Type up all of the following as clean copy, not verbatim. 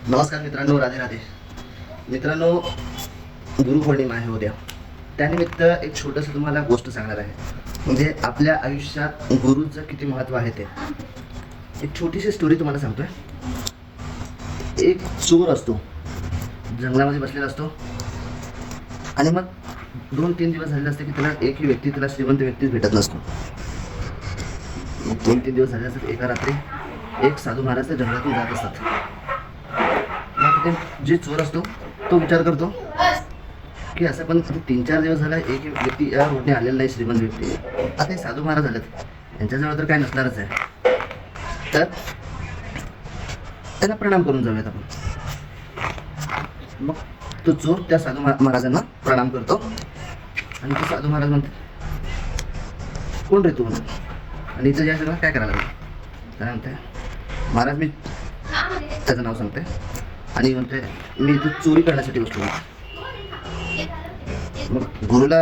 नमस्कार मित्रांनो, राधे राधे. मित्रांनो, गुरुपौर्णिमा आहे उद्या. त्यानिमित्त एक छोटंसं तुम्हाला गोष्ट सांगणार आहे. म्हणजे आपल्या आयुष्यात गुरुचं किती महत्त्व आहे ते. एक छोटीशी स्टोरी तुम्हाला सांगतोय. एक चोर असतो, जंगलामध्ये बसलेला असतो आणि मग 2-3 दिवस झालेले असते की त्याला एकही व्यक्ती, त्याला श्रीमंत व्यक्तीच भेटत नसतो. मग 2-3 दिवस झाले असतात. एका रात्री एक साधू महाराज त्या जंगलातून जात असतात. ते जे चोर असतो तो विचार करतो की असं पण 3-4 दिवस झाला एक व्यक्ती या रोडने आलेला नाही, श्रीमंत व्यक्ती. आता हे साधू महाराज आलेत, यांच्याजवळ तर काय नसणारच आहे, तर त्यांना प्रणाम करून जाऊयात आपण. मग तो चोर त्या साधू महाराजांना प्रणाम करतो आणि तो साधू महाराज म्हणतो, कोण रे तू म्हणतो, आणि इथं या सगळं काय करायला लागलं. काय म्हणते, महाराज मी त्याचं नाव सांगते आणि म्हणते मी इथं चोरी करण्यासाठी बसलो. मग गुरुला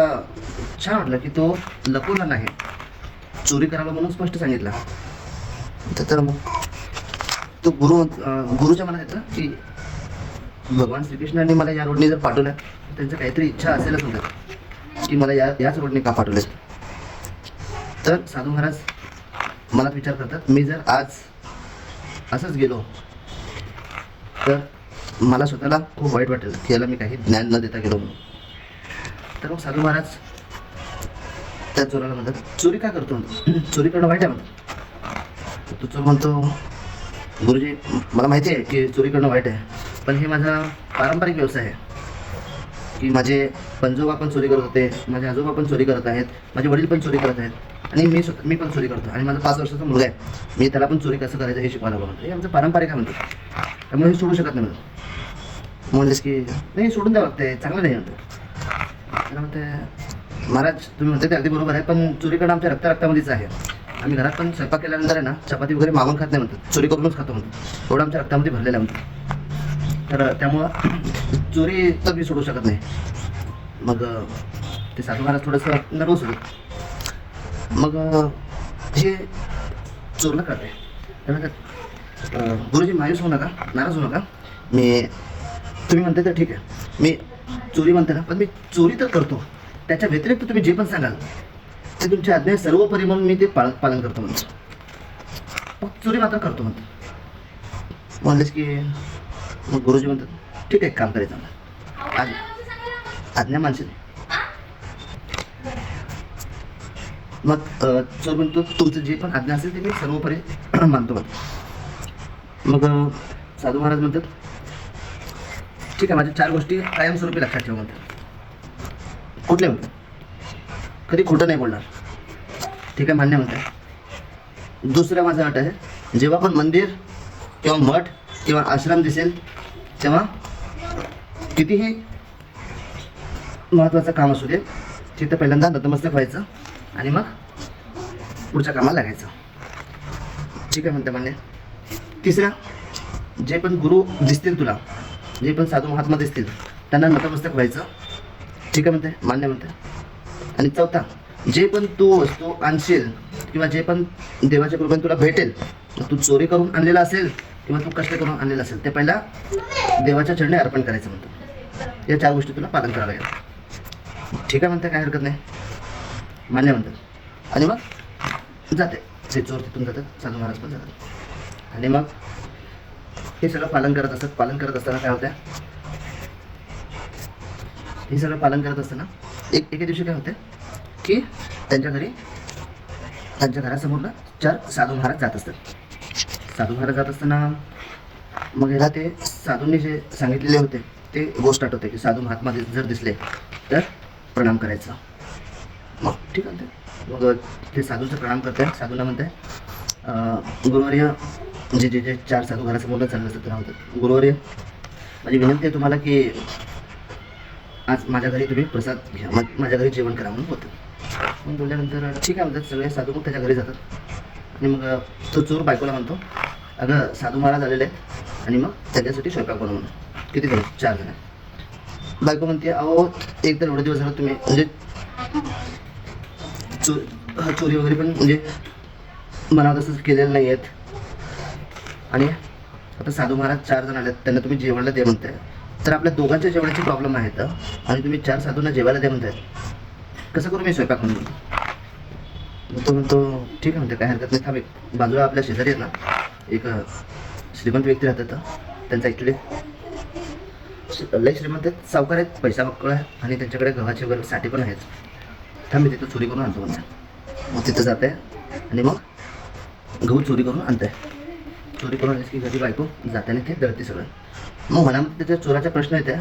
छान वाटलं की तो लपवला नाही, चोरी करायला म्हणून स्पष्ट सांगितलं. तर मग तो गुरुच्या मनात येतं की भगवान श्रीकृष्णांनी मला या रोडने जर पाठवलं, त्यांचं काहीतरी इच्छा असेलच होतं की मला याच रोडने का पाठवले. तर साधू महाराज मनात विचार करतात, मी जर आज असंच गेलो तर मला स्वतःला खूप वाईट वाटेल की याला मी काही ज्ञान न देता गेलो म्हणून. तर मग साधू महाराज त्या चोराला म्हणतात, चोरी का करतो म्हणतो, चोरी करणं वाईट आहे म्हणतो. तो चोर म्हणतो, गुरुजी मला माहिती आहे की चोरी करणं वाईट आहे, पण हे माझा पारंपरिक व्यवसाय आहे की माझे पणजोबा पण चोरी करत होते, माझे आजोबा पण चोरी करत आहेत, माझे वडील पण चोरी करत आहेत आणि मी पण चोरी करतो आणि माझा 5 वर्षाचा मुलगा आहे, मी त्याला पण चोरी कसं करायचं हे शिकवायला हवं म्हणतो. हे आमचं पारंपरिक आहे म्हणतो, त्यामुळे हे सोडू शकत नाही म्हणतो. म्हणतेस की नाही, सोडून द्यावं लागते, चांगलं नाही म्हणतो. त्याला म्हणते, महाराज तुम्ही म्हणते ते अगदी बरोबर आहे, पण चोरी करणं आमच्या रक्तामध्येच आहे. आम्ही घरात पण स्वयंपाक केल्यानंतर आहे ना, चपाती वगैरे मागून खात नाही म्हणतो, चोरी करूनच खातो म्हणतो. एवढं आमच्या रक्तामध्ये भरलेलं आहे म्हणतो. तर त्यामुळं चोरी तर मी सोडू शकत नाही. मग ते साधू महाराज थोडंसं नर्वस होतं. मग हे चोरला कळते, त्यानंतर गुरुजी मायूस होऊ नका, नाराज होऊ नका, तुम्ही म्हणते तर ठीक आहे, मी चोरी म्हणते ना, पण मी चोरी तर करतो, त्याच्या व्यतिरिक्त तुम्ही जे पण सांगाल ते तुमच्या आज्ञा सर्वोपरी म्हणून मी ते पालन करतो म्हणतो. मग चोरी मात्र करतो म्हणतो. म्हणलेस की मग गुरुजी म्हणतात, ठीक आहे, एक काम करायचं मला, आज्ञा मानशील. मग चोर म्हणतो, तुमचं जे पण आज्ञा असेल ते मी सर्वोपरी मानतो म्हणतो. मग साधू महाराज म्हणतात, ठीक आहे, माझ्या 4 गोष्टी कायमस्वरूपी लक्षात ठेवा म्हणतात. कुठले म्हणतात, कधी खोटं नाही बोलणार. ठीक आहे, मान्य म्हणतात. दुसरं माझं अट आहे, जेव्हा पण मंदिर किंवा मठ किंवा आश्रम दिसेल तेव्हा कितीही महत्त्वाचं काम असू दे, तिथं पहिल्यांदा नतमस्तक व्हायचं आणि मग पुढच्या कामाला लागायचं. ठीक आहे म्हणते, मान्य. तिसरं, जे पण गुरु दिसतील तुला, जे पण साधू महात्मा दिसतील त्यांना नतमस्तक व्हायचं. ठीक आहे म्हणते, मान्य म्हणते. आणि चौथा, जे पण तू वस्तू आणशील किंवा जे पण देवाच्या कृपेने तुला भेटेल, तू चोरी करून आणलेला असेल किंवा तू कष्ट करून आणलेला असेल, ते पहिला देवाच्या चरणी अर्पण करायचं म्हणतो. या 4 गोष्टी तुला पालन करावं लागेल. ठीक आहे म्हणते, काय हरकत नाही, मान्य म्हणतात. आणि मग जाते ते चोर, तिथून जातात, साधू महाराज पण जातात. आणि मग हे सगळं पालन करत असतात. पालन करत असताना काय होतं, हे सगळं पालन करत असताना एके दिवशी काय होते की त्यांच्या घरासमोरला 4 साधू महाराज जात असतात. साधू महाराज जात असताना मग ह्याला ते साधूंनी जे सांगितलेले होते ते गोष्ट आठवते की साधू महात्मा जर दिसले तर प्रणाम करायचा. मग ठीक आहे, मग ते साधूचं प्रणाम करते. साधूला म्हणते, गुरुवर्य, जे 4 साधू घरासमोर चालले असतात त्यांना होतात, गुरुवर्य माझी विनंती आहे तुम्हाला की आज माझ्या घरी तुम्ही प्रसाद घ्या, माझ्या घरी जेवण करा म्हणून होतं. मग बोलल्यानंतर ठीक आहे म्हणतात, सगळे साधू मग त्याच्या घरी जातात. आणि मग तो चोर बायकोला म्हणतो, अगं साधू महाराज आलेले आहेत आणि मग त्याच्यासाठी स्वयंपाक बनवून. किती जण, 4 जण. बायको म्हणते, अहो एक तर एवढे दिवस झालं तुम्ही म्हणजे चोरी वगैरे पण म्हणजे मनात असंच केलेलं नाही आहेत आणि आता साधू महाराज 4 जण आलेत, त्यांना तुम्ही जेवायला दे म्हणताय, तर आपल्या दोघांच्या जेवणाचे प्रॉब्लेम आहेत आणि तुम्ही 4 साधूंना जेवायला दे म्हणताय, कसं करू मी स्वयंपाक म्हणून? तो म्हणतो ठीक आहे म्हणते, काय हरकत नाही, थांब एक बाजूला आपल्या शेजारी आहेत ना एक श्रीमंत व्यक्ती राहतात, त्यांचा ॲक्च्युली लय श्रीमंत आहेत, सावकार आहेत, पैसा बक्कळ आहे आणि त्यांच्याकडे गव्हाचे वगैरे साठी पण आहेत, थांब मी तिथं चोरी करून आणतो म्हणते. मग तिथं जाते आणि मग गहू चोरी करून आणते. चोरी करून आणलीस की घरी बायको जाताना ते दळते सगळं. मग मनामध्ये त्याच्या चोराचा प्रश्न येते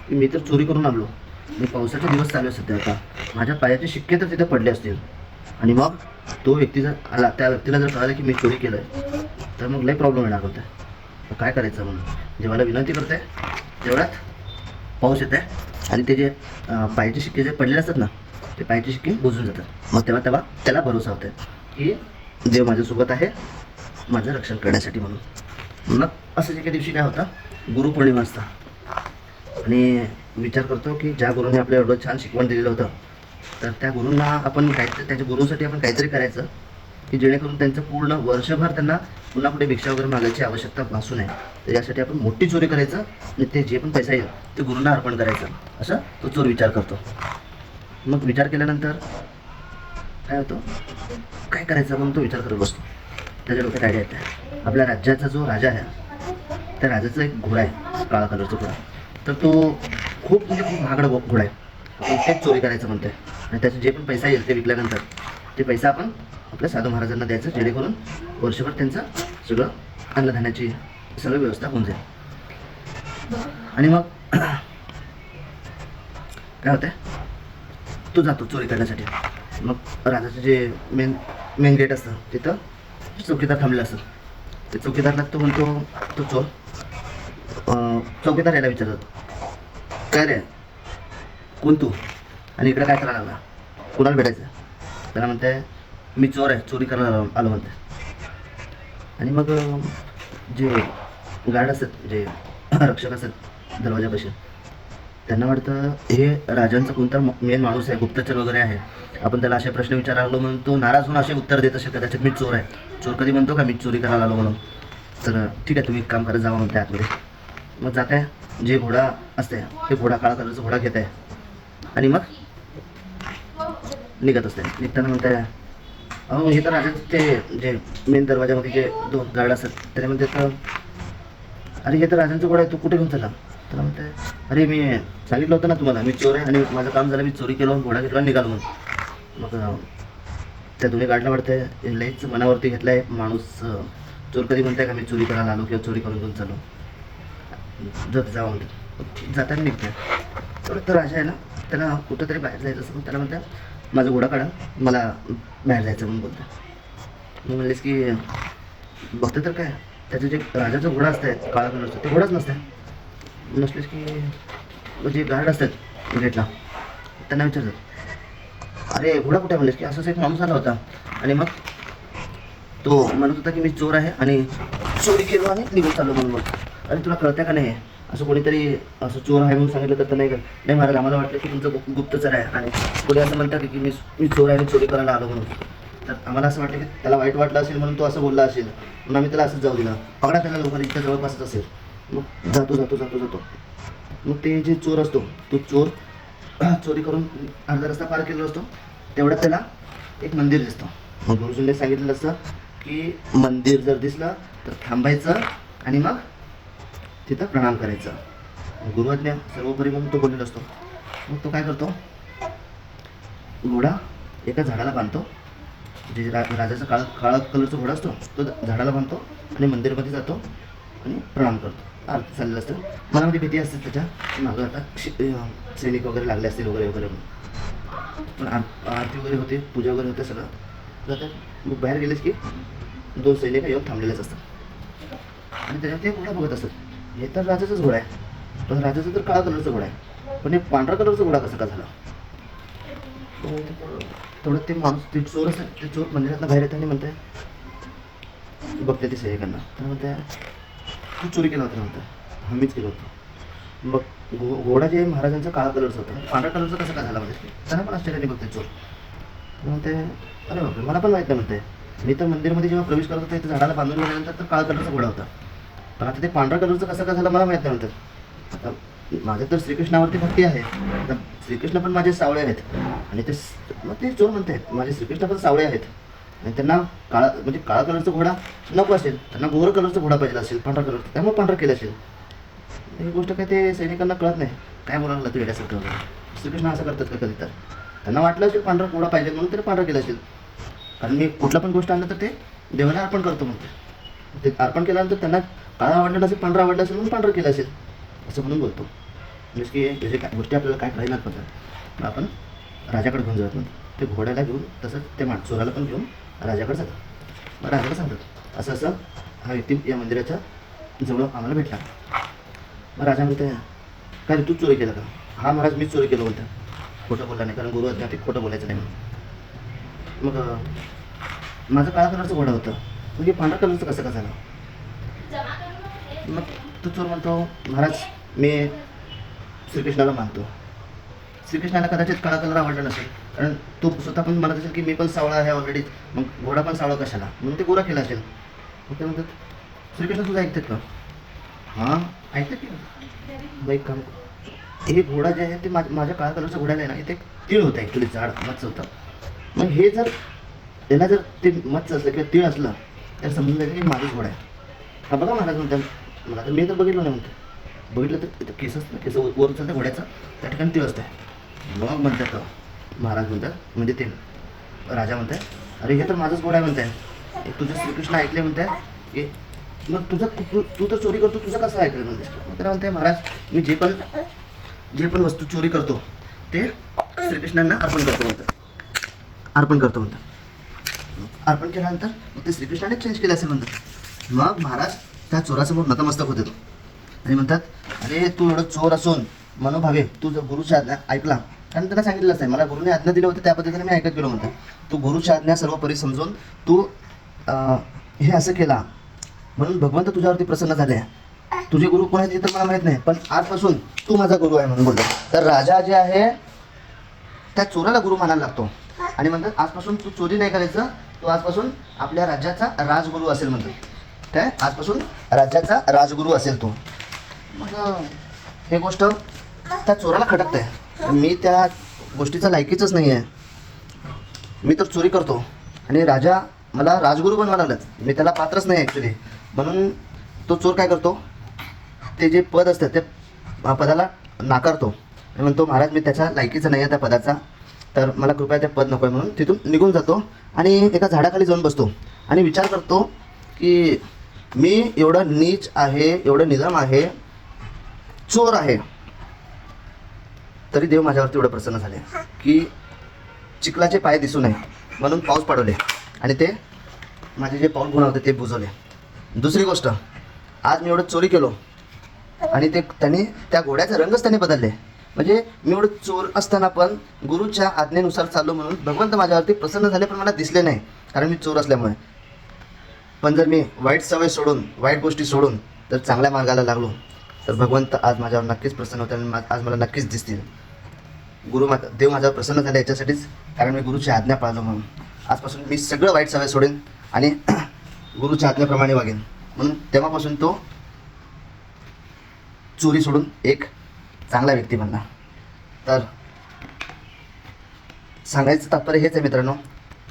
की मी तर चोरी करून आणलो, मी पावसाचे दिवस चालू आहे सध्या, आता माझ्या पायाचे शिक्के तर तिथे पडले असतील आणि मग तो व्यक्ती जर आला, त्या व्यक्तीला जर कळालं की मी चोरी केलं आहे तर मग लई प्रॉब्लेम येणार होता. काय करायचं म्हणून जेव्हा विनंती करते तेवढ्यात पाऊस येते आणि ते जे पायाचे शिक्के जे पडलेले असतात ना ते पायाचे शिक्के बुजून जातात. मग तेव्हा त्याला भरोसा होते की देव माझ्यासोबत आहे माझं रक्षण करण्यासाठी म्हणून. मग असं एका दिवशी काय होतं, गुरुपौर्णिमा असता आणि विचार करतो की ज्या गुरुने आपल्या एवढं छान शिकवण दिलेलं होतं तर त्या गुरूंना आपण त्याच्या गुरुसाठी आपण काहीतरी करायचं की जेणेकरून त्यांचं पूर्ण वर्षभर त्यांना पुन्हा कुठे भिक्षा वगैरे मागायची आवश्यकता भासू नये. तर यासाठी आपण मोठी चोरी करायचं आणि ते जे पण पैसा येईल ते गुरूंना अर्पण करायचं, असं तो चोर विचार करतो. मग विचार केल्यानंतर काय होतं, काय करायचं म्हणून तो विचार करत बसतो. त्याच्या डोक्यात आयडिया येते, आपल्या राज्याचा जो राजा आहे त्या राजाचा एक घोडा आहे, काळा कलरचा घोडा, तर तो खूप महागडा घोडा आहे, आपण तेच चोरी करायचं म्हणते आणि त्याचे जे पण पैसा येईल ते विकल्यानंतर ते पैसा आपण आपल्या साधू महाराजांना द्यायचं, जेणेकरून वर्षभर त्यांचं सगळं अन्नधान्याची सगळं व्यवस्था होऊन जाईल. आणि मग काय होतं, तो जातो चोरी करण्यासाठी. मग राजाचं जे मेन गेट असतं तिथं चौकीदार थांबलेला असतं. ते चौकीदारला तो म्हणतो, तो चोर चौकीदार यायला विचारतात, काय रे कोण तू आणि इकडे काय करायला लागला, कोणाला भेटायचं? त्याला म्हणते मी चोर आहे, चोरी करायला आलो म्हणते. आणि मग जे गार्ड असतात, जे रक्षक असतात दरवाजापाशी, त्यांना वाटतं हे राजांचा कोणता मेन माणूस आहे, गुप्तचर वगैरे आहे, आपण त्याला असे प्रश्न विचारायला लागलो म्हणून तो नाराज होऊन असे उत्तर देत असेल, कदाचित मी चोर आहे. चोर कधी म्हणतो का मी चोरी करायला आलो म्हणून? तर ठीक आहे तुम्ही एक काम करत जावं म्हणते आतमध्ये. मग जात आहे, जे घोडा असते ते घोडा काळा कलरचा घोडा घेत आहे आणि मग निघत असते. निघताना म्हणते अहो हे तर राजाचं ते जे मेन दरवाजामध्ये जे 2 गार्ड असतात त्याने म्हणते, अरे हे तर राजांचा घोडा आहे, तू कुठे घेऊन चालला? त्याला म्हणते अरे मी सांगितलं होतं ना तुम्हाला मी चोर आहे आणि माझं काम झालं, मी चोरी केलं, घोडा घेतला निघालो म्हणून. मग त्या दोन्ही गार्डला वाटतं लईच मनावरती घेतलं आहे माणूस, चोर कधी म्हणताय का मी चोरी करायला आलो किंवा चोरी करून घेऊन चाललो, जर जावं म्हणते. जाताना निघते तर राजा आहे ना त्याला कुठं तरी बाहेर जायचं असं, त्याला म्हणतात माझा घोडा काढा, मला बाहेर जायचं म्हणून बोलतो. मग म्हणलेस की बघते तर काय त्याचं जे राजाचा घोडा असतंय काळा कलरचा ते घोडाच नसतं. नसलेस की जे गार्ड असतात गेटला त्यांना विचारतात अरे घोडा कुठे? म्हणलेस की असंच एक माणूस आला होता आणि मग तो म्हणत होता की मी चोर आहे आणि चोरी केलो आणि निघून चाललो म्हणून. मग अरे तुला कळतं का नाही असं कोणीतरी असं चोर आहे म्हणून सांगितलं तर नाही का? नाही महाराज आम्हाला वाटलं की तुमचं गुप्तचर आहे आणि कोणी असं म्हणतात की मी चोर आहे आणि चोरी करायला आलो म्हणून. तर आम्हाला असं वाटलं की त्याला वाईट वाटलं असेल म्हणून तो असं बोलला असेल म्हणून आम्ही त्याला असंच जाऊ दिलं. पकडा त्याला लवकर, इथं जवळपासच असेल. मग जातो. मग ते जे चोर असतो तो चोर चोरी करून अर्धा रस्ता पार केलेला असतो, तेवढ्यात त्याला एक मंदिर दिसतं. मग गुरुजींनी सांगितलेलं असतं की मंदिर जर दिसलं तर थांबायचं आणि मग तिथं प्रणाम करायचं. गुरुआज्ञा सर्वोपरी म्हणून तो बोललेला असतो. मग तो काय करतो, घोडा एका झाडाला बांधतो, जे राजाचा काळा कलरचा घोडा असतो तो झाडाला बांधतो आणि मंदिरमध्ये जातो आणि प्रणाम करतो. आरती चाललेलं असतं, मनामध्ये भीती असते त्याच्या मागं आता सैनिक वगैरे लागले असतील वगैरे पण आरती वगैरे होते, पूजा वगैरे होते, सगळं जातात. मग बाहेर गेलेच की 2 सैनिक येऊन थांबलेलेच असतात आणि त्याच्यात ते घोडा बघत असतात. हे तर राजाचाच घोडा आहे, पण राजाचा तर काळा कलरचा घोडा आहे, पण हे पांढरा कलरचा घोडा कसा का झाला? थोडं ते माणूस ते चोर असतात, ते चोर मंदिरातनं बाहेर येतात आणि म्हणते बघते ते सैनिकांना, तर म्हणते तू चोरी केला होता? म्हणते मीच केलं होतं. मग घोडा जे महाराजांचा काळा कलरचा होता, पांढरा कलरचा कसं काय झाला? म्हणजे त्यांना पण आश्चर्याने बघते चोर. म्हणते अरे बापरे मला पण माहीत नाही. म्हणते मी तर मंदिरमध्ये जेव्हा प्रवेश करत होता इथे झाडाला बांधून गेल्यानंतर तर काळा कलरचा घोडा होता. पण आता ते पांढऱ्या कलरचं कसं काय झालं मला माहीत नाही नंतर. आता माझं तर श्रीकृष्णावरती भक्ती आहे. आता श्रीकृष्ण पण माझे सावळे आहेत आणि मग ते चोर म्हणत आहेत माझे श्रीकृष्ण पण सावळे आहेत आणि त्यांना काळा कलरचा घोडा नको असेल, त्यांना गोर कलरचा घोडा पाहिजे असेल, पांढरा कलरचा, त्यामुळे पांढरा केलं असेल. ही गोष्ट काय ते सैनिकांना कळत नाही. काय बोलायला लागलं तू वेड्यासारखं वगैरे. श्रीकृष्ण असं करतात का कधी तर? त्यांना वाटलं असेल पांढरा घोडा पाहिजे म्हणून त्याने पांढरा केला असेल. कारण मी कुठला पण गोष्ट आणलं तर ते देवाला अर्पण करतो म्हणते. ते अर्पण केल्यानंतर त्यांना काळा आवडला असेल, पांढरा आवडला असेल म्हणून पांढरा केलं असेल असं म्हणून बोलतो. म्हणजे की त्याचे काय गोष्टी आपल्याला काय कळायला पडतात. मग आपण राजाकडे घेऊन जात म्हणतो. ते घोड्याला घेऊन तसंच ते चोराला पण घेऊन राजाकडे जातात. मग राजाला सांगतात असं असं हा व्यक्ती या मंदिराच्या जवळ आम्हाला भेटला. मग राजा म्हणते काय रे तू चोरी केलं का? हा महाराज मीच चोरी केलं बोलतं. खोटं बोलला नाही कारण गुरु आज्ञा ते खोटं बोलायचं नाही म्हणून. मग माझं काळा कलरचं घोडा होतं म्हणजे पांढरा कलरचं कसं झालं? मग तो चोर म्हणतो महाराज मी श्रीकृष्णाला मानतो. श्रीकृष्णाला कदाचित काळा कलर आवडला नसेल कारण तो स्वतः पण म्हणत असेल की मी पण सावळा आहे ऑलरेडी, मग घोडा पण सावळा कशाला म्हणून ते गोरा केला असेल. मग ते म्हणतात श्रीकृष्ण तुझं ऐकतात का? हां ऐकतात की बाईक काम. हे घोडा जे आहे ते माझ्या काळा कलरच्या घोड्याला आहे ना इथे तीळ होतं ॲक्च्युली झाड मच्च होतं. मग हे जर त्याला जर ते मच्च असलं किंवा तीळ असलं तर समजून जायचं की माझंच घोडा आहे. हा बघा महाराज म्हणतात मला तर मी तर बघितलं नाही म्हणते. बघितलं तर केस वर चालतं घोड्याचं त्या ठिकाणी तीळ असतं. मग म्हणतात महाराज म्हणतात म्हणजे ते राजा म्हणतात अरे हे तर माझंच घोडा आहे म्हणताय. तुझं श्रीकृष्ण ऐकले म्हणताय की मग तू तर चोरी करतो तुझं कसं ऐकलं म्हणते. मग त्याला म्हणते महाराज मी जे पण वस्तू चोरी करतो ते श्रीकृष्णांना अर्पण करतो म्हणतात. अर्पण करतो म्हणतात. अर्पण केल्यानंतर मग ते श्रीकृष्णाने चेंज केलं असेल म्हणतात. मग महाराज त्या चोरासमोर नतमस्तक होतात आणि म्हणतात अरे तू एवढं चोर असून मनोभावे तू जर गुरुची आज्ञा ऐकला कारण त्यांना सांगितलंच नाही मला गुरुने आज्ञा दिली होती त्या पद्धतीने मी ऐकत गेलो म्हणतात. तू गुरुची आज्ञा सर्व परी समजून तू हे असं केला म्हणून भगवंत तुझ्यावरती प्रसन्न झाले. तुझे गुरु कोण आहेत हे तर मला माहीत नाही पण आजपासून तू माझा गुरु आहे म्हणून बोलतो. तर राजा जे आहे त्या चोराला गुरु मानायला लागतो आणि म्हणतात आजपासून तू चोरी नाही करायचं, तू आजपासून आपल्या राज्याचा राजगुरू असेल म्हणतात. काय आजपासून राज्याचा राजगुरू असेल तो. मग हे गोष्ट त्या चोराला खटकत आहे. मी त्या गोष्टीचा लायकीचंच नाही आहे. मी तर चोरी करतो आणि राजा मला राजगुरू बनवायला लागलात. मी त्याला पात्रच नाही ॲक्च्युली. म्हणून तो चोर काय करतो ते जे पद असतं त्या पदाला नाकारतो आणि म्हणतो महाराज मी त्याच्या लायकीचा नाही आहे त्या पदाचा तर मला कृपया ते पद नको आहे म्हणून तिथून निघून जातो आणि एका झाडाखाली जाऊन बसतो आणि विचार करतो की मी एवढं नीच आहे, एवढं निलम आहे, चोर आहे, तरी देव माझ्यावरती एवढं प्रसन्न झाले की चिखलाचे पाय दिसू नये म्हणून पाऊस पाडवले आणि ते माझे जे पाऊल गुन्हा होते ते बुजवले. दुसरी गोष्ट आज मी एवढं चोरी केलो आणि त्यांनी त्या घोड्याचा रंगच त्यांनी बदलले. म्हणजे मी एवढं चोर असताना पण गुरुच्या आज्ञेनुसार चाललो म्हणून भगवंत माझ्यावरती प्रसन्न झाले पण मला दिसले नाही कारण मी चोर असल्यामुळे. पण जर मी वाईट सवय सोडून वाईट गोष्टी सोडून जर चांगल्या मार्गाला लागलो तर भगवंत आज माझ्यावर नक्कीच प्रसन्न होते आणि आज मला नक्कीच दिसतील. देव माझ्यावर प्रसन्न झाले याच्यासाठीच कारण मी गुरुची आज्ञा पाळलो म्हणून. आजपासून मी सगळं वाईट सवय सोडेन आणि गुरुच्या आज्ञेप्रमाणे वागेन. म्हणून तेव्हापासून तो चोरी सोडून एक चांगला व्यक्ती बनला. तर सांगायचं तात्पर्य हेच आहे मित्रांनो,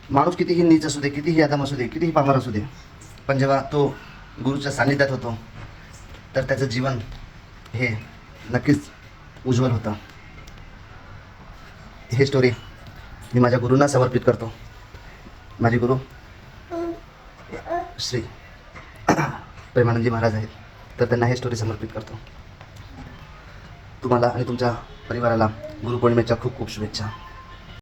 माणूस कितीही नीच असू दे, कितीही अधम असू दे, कितीही पामर असू दे, पण जेव्हा तो गुरुच्या सान्निध्यात होतो तर त्याचं जीवन हे नक्कीच उज्ज्वल होतं. हे स्टोरी मी माझ्या गुरूंना समर्पित करतो. माझे गुरु श्री प्रेमानंदजी महाराज आहेत तर त्यांना हे स्टोरी समर्पित करतो. तुम्हाला आणि तुमच्या परिवाराला गुरुपौर्णिमेच्या खूप खूप शुभेच्छा.